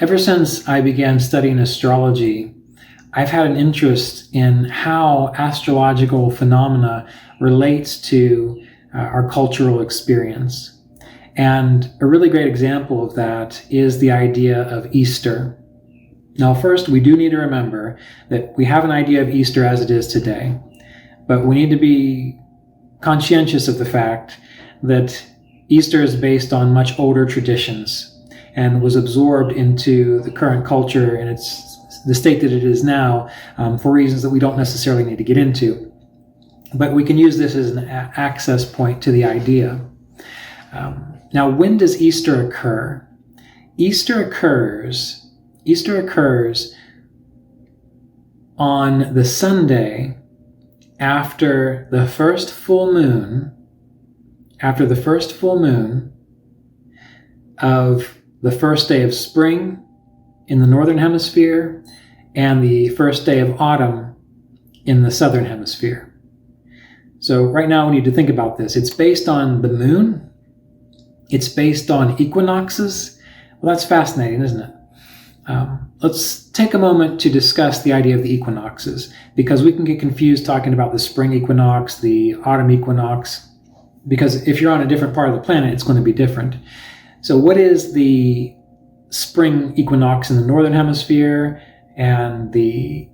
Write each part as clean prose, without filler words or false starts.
Ever since I began studying astrology, I've had an interest in how astrological phenomena relates to our cultural experience. And a really great example of that is the idea of Easter. Now, first, we do need to remember that we have an idea of Easter as it is today, but we need to be conscientious of the fact that Easter is based on much older traditions and was absorbed into the current culture and the state that it is now for reasons that we don't necessarily need to get into. But we can use this as an access point to the idea. Now, when does Easter occur? Easter occurs on the Sunday after the first full moon, of the first day of spring in the northern hemisphere and the first day of autumn in the southern hemisphere. So right now we need to think about this. It's based on the moon. It's based on equinoxes. Well, that's fascinating, isn't it? Let's take a moment to discuss the idea of the equinoxes, because we can get confused talking about the spring equinox, the autumn equinox, because if you're on a different part of the planet, it's going to be different. So what is the spring equinox in the northern hemisphere and the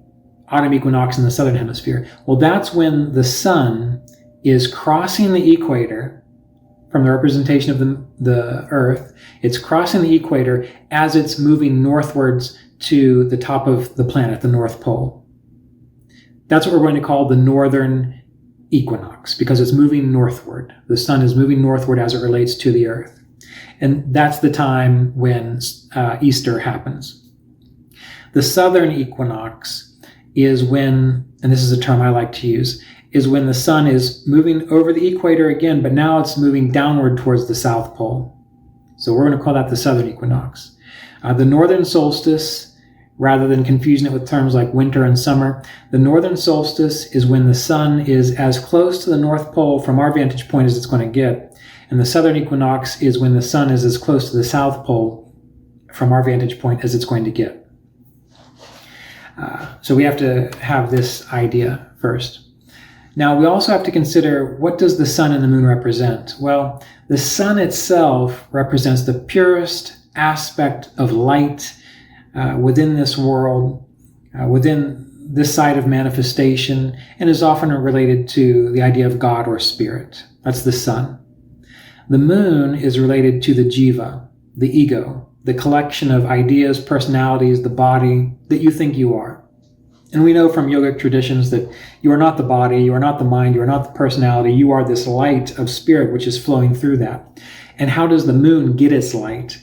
autumn equinox in the southern hemisphere? Well, that's when the sun is crossing the equator from the representation of the Earth. It's crossing the equator as it's moving northwards to the top of the planet, the North Pole. That's what we're going to call the northern equinox, because it's moving northward. The sun is moving northward as it relates to the Earth. And that's the time when Easter happens. The southern equinox is when, and this is a term I like to use, is when the sun is moving over the equator again, but now it's moving downward towards the South Pole. So we're going to call that the southern equinox. The northern solstice, rather than confusing it with terms like winter and summer, the northern solstice is when the sun is as close to the North Pole from our vantage point as it's going to get. And the southern equinox is when the sun is as close to the South Pole from our vantage point as it's going to get. So we have to have this idea first. Now, we also have to consider, what does the sun and the moon represent? Well, the sun itself represents the purest aspect of light within this world, within this side of manifestation, and is often related to the idea of God or spirit. That's the sun. The moon is related to the jiva, the ego, the collection of ideas, personalities, the body that you think you are. And we know from yogic traditions that you are not the body, you are not the mind, you are not the personality, you are this light of spirit which is flowing through that. And how does the moon get its light?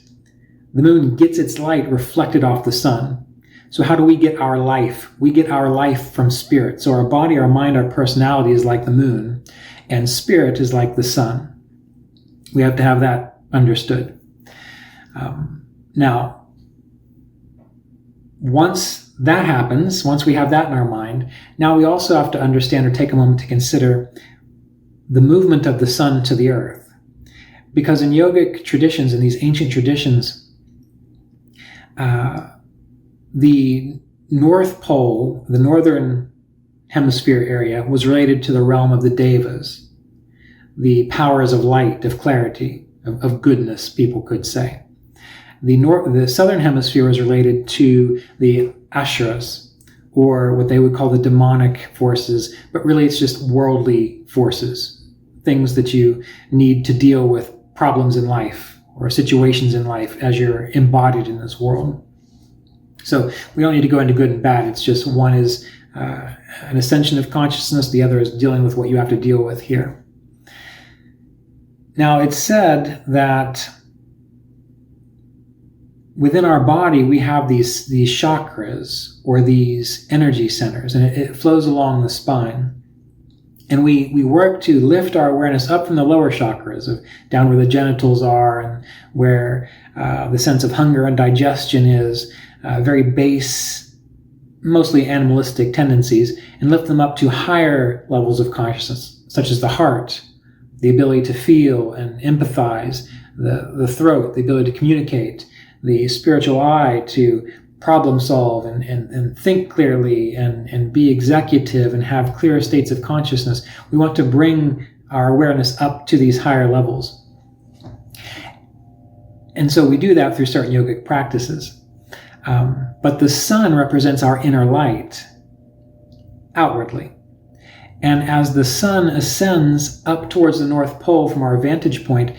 The moon gets its light reflected off the sun. So how do we get our life? We get our life from spirit. So our body, our mind, our personality is like the moon, and spirit is like the sun. We have to have that understood. Now, once that happens, once we have that in our mind, now we also have to understand or take a moment to consider the movement of the sun to the earth. Because in yogic traditions, in these ancient traditions, the North Pole, the northern hemisphere area, was related to the realm of the devas, the powers of light, of clarity, of goodness, people could say. The southern hemisphere is related to the Asheras, or what they would call the demonic forces, but really it's just worldly forces, things that you need to deal with problems in life or situations in life as you're embodied in this world. So we don't need to go into good and bad. It's just one is an ascension of consciousness, the other is dealing with what you have to deal with here. Now, it's said that within our body, we have these chakras, or these energy centers, and it flows along the spine. And we work to lift our awareness up from the lower chakras, down where the genitals are, and where the sense of hunger and digestion is, very base, mostly animalistic tendencies, and lift them up to higher levels of consciousness, such as the heart, the ability to feel and empathize, the throat, the ability to communicate, the spiritual eye to problem solve and think clearly and be executive and have clear states of consciousness. We want to bring our awareness up to these higher levels. And so we do that through certain yogic practices. But the sun represents our inner light outwardly. And as the sun ascends up towards the North Pole from our vantage point,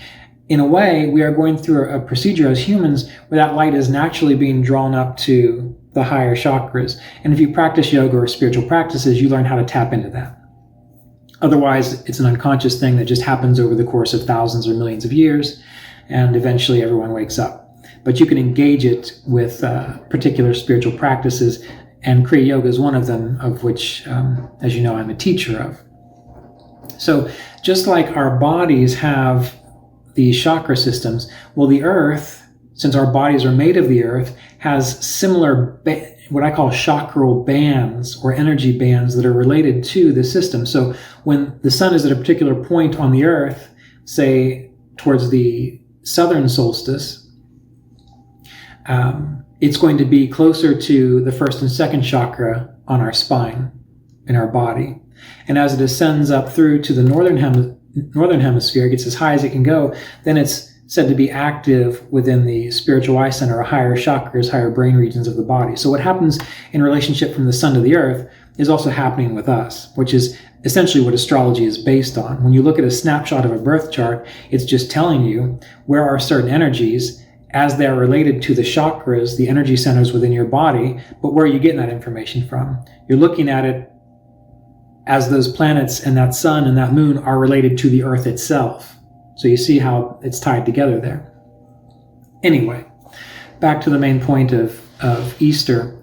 in a way, we are going through a procedure as humans where that light is naturally being drawn up to the higher chakras. And if you practice yoga or spiritual practices, you learn how to tap into that. Otherwise, it's an unconscious thing that just happens over the course of thousands or millions of years, and eventually everyone wakes up. But you can engage it with particular spiritual practices, and Kriya Yoga is one of them, of which, as you know, I'm a teacher of. So just like our bodies have these chakra systems, well, the earth, since our bodies are made of the earth, has similar what I call chakral bands or energy bands that are related to the system. So when the sun is at a particular point on the earth, say towards the southern solstice, it's going to be closer to the first and second chakra on our spine in our body. And as it ascends up through to the northern hemisphere, gets as high as it can go, then it's said to be active within the spiritual eye center, or higher chakras, higher brain regions of the body. So what happens in relationship from the sun to the earth is also happening with us, which is essentially what astrology is based on. When you look at a snapshot of a birth chart, it's just telling you where are certain energies as they're related to the chakras, the energy centers within your body, but where are you getting that information from? You're looking at it as those planets and that sun and that moon are related to the earth itself. So you see how it's tied together there. Anyway, back to the main point of Easter.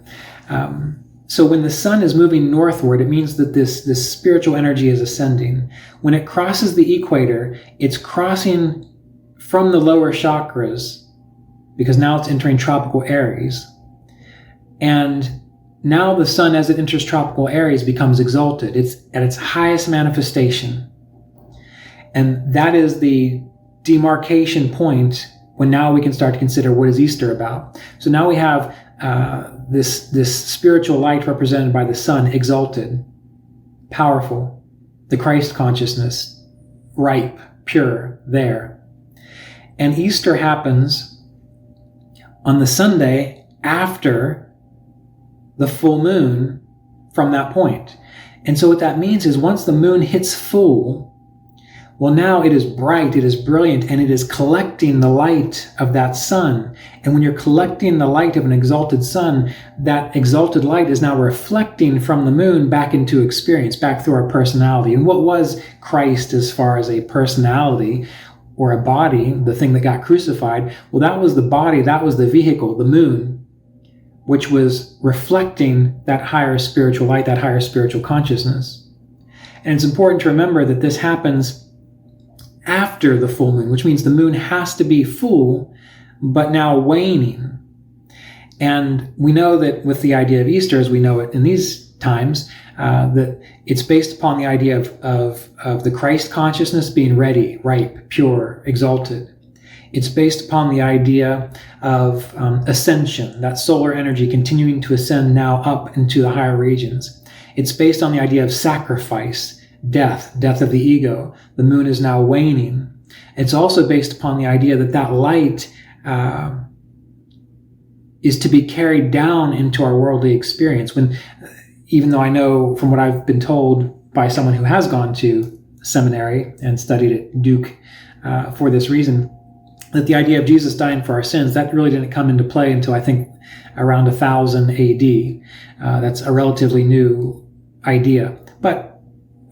So when the sun is moving northward, it means that this spiritual energy is ascending. When it crosses the equator, it's crossing from the lower chakras, because now it's entering tropical Aries. And now the sun, as it enters tropical Aries, becomes exalted. It's at its highest manifestation. And that is the demarcation point when now we can start to consider what is Easter about. So now we have this spiritual light represented by the sun, exalted, powerful, the Christ consciousness, ripe, pure, there. And Easter happens on the Sunday after the full moon from that point. And so what that means is once the moon hits full, well, now it is bright, it is brilliant, and it is collecting the light of that sun. And when you're collecting the light of an exalted sun, that exalted light is now reflecting from the moon back into experience, back through our personality. And what was Christ as far as a personality or a body, the thing that got crucified? Well, that was the body, that was the vehicle, the moon, which was reflecting that higher spiritual light, that higher spiritual consciousness. And it's important to remember that this happens after the full moon, which means the moon has to be full, but now waning. And we know that with the idea of Easter, as we know it in these times, that it's based upon the idea of the Christ consciousness being ready, ripe, pure, exalted. It's based upon the idea of ascension, that solar energy continuing to ascend now up into the higher regions. It's based on the idea of sacrifice, death of the ego. The moon is now waning. It's also based upon the idea that that light is to be carried down into our worldly experience. Even though I know from what I've been told by someone who has gone to seminary and studied at Duke for this reason, that the idea of Jesus dying for our sins, that really didn't come into play until I think around 1000 AD. That's a relatively new idea. But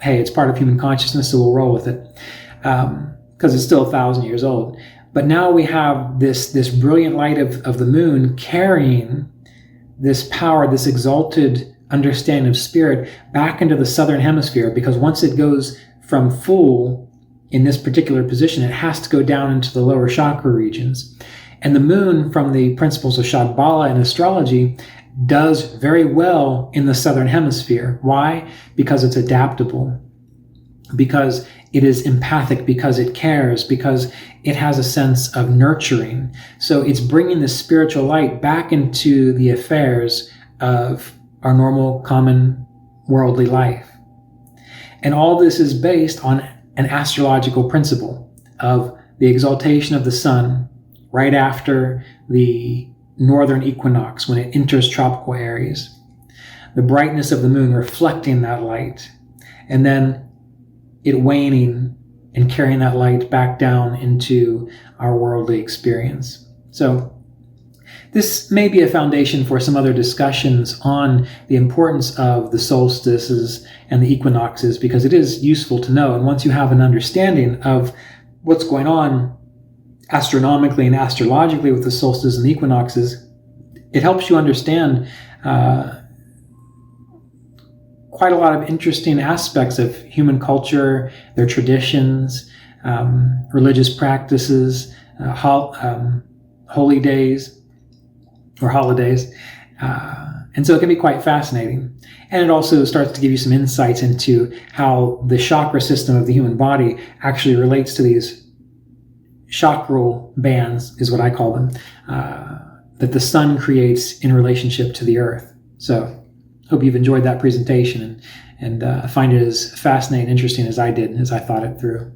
hey, it's part of human consciousness, so we'll roll with it, because it's still 1,000 years old. But now we have this brilliant light of the moon carrying this power, this exalted understanding of spirit back into the southern hemisphere, because once it goes from full in this particular position, it has to go down into the lower chakra regions. And the moon, from the principles of Shambhala and astrology, does very well in the southern hemisphere. Why? Because it's adaptable. Because It is empathic because it cares, because it has a sense of nurturing. So it's bringing the spiritual light back into the affairs of our normal, common, worldly life. And all this is based on an astrological principle of the exaltation of the sun right after the northern equinox when it enters tropical Aries, the brightness of the moon reflecting that light, and then it waning and carrying that light back down into our worldly experience. So this may be a foundation for some other discussions on the importance of the solstices and the equinoxes, because it is useful to know. And once you have an understanding of what's going on astronomically and astrologically with the solstices and the equinoxes, it helps you understand quite a lot of interesting aspects of human culture, their traditions, religious practices, holy days or holidays. And so it can be quite fascinating. And it also starts to give you some insights into how the chakra system of the human body actually relates to these chakral bands, is what I call them, that the sun creates in relationship to the earth. So hope you've enjoyed that presentation and find it as fascinating and interesting as I did as I thought it through.